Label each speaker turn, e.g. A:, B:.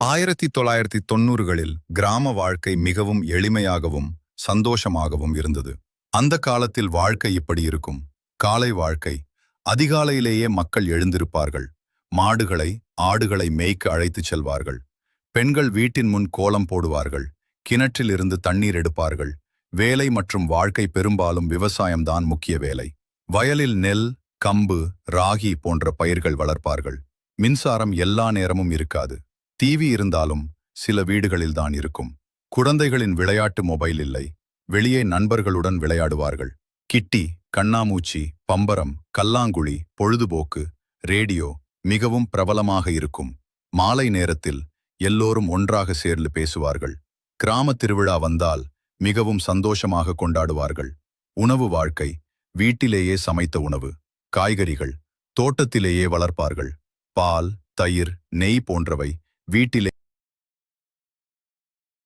A: 1990களில் கிராம வாழ்க்கை மிகவும் எளிமையாகவும் சந்தோஷமாகவும் இருந்தது. அந்த காலத்தில் வாழ்க்கை இப்படி இருக்கும். காலை வாழ்க்கை. அதிகாலையிலேயே மக்கள் எழுந்திருப்பார்கள். மாடுகளை ஆடுகளை மேய்க்க அழைத்துச் செல்வார்கள். பெண்கள் வீட்டின் முன் கோலம் போடுவார்கள். கிணற்றிலிருந்து தண்ணீர் எடுப்பார்கள். வேலை மற்றும் வாழ்க்கை பெரும்பாலும் விவசாயம்தான் முக்கிய வேலை. வயலில் நெல், கம்பு, ராகி போன்ற பயிர்கள் வளர்ப்பார்கள். மின்சாரம் எல்லா நேரமும் இருக்காது. டிவி இருந்தாலும் சில வீடுகளில்தான் இருக்கும். குழந்தைகளின் விளையாட்டு மொபைல் இல்லை. வெளியே நண்பர்களுடன் விளையாடுவார்கள். கிட்டி, கண்ணாமூச்சி, பம்பரம், கல்லாங்குழி, பொழுதுபோக்கு, ரேடியோ மிகவும் பிரபலமாக இருக்கும். மாலை நேரத்தில் எல்லோரும் ஒன்றாக சேர்ந்து பேசுவார்கள். கிராம திருவிழா வந்தால் மிகவும் சந்தோஷமாக கொண்டாடுவார்கள். உணவு வாழ்க்கை. வீட்டிலேயே சமைத்த உணவு. காய்கறிகள் தோட்டத்திலேயே வளர்ப்பார்கள். பால், தயிர், நெய் போன்றவை வீட்டிலே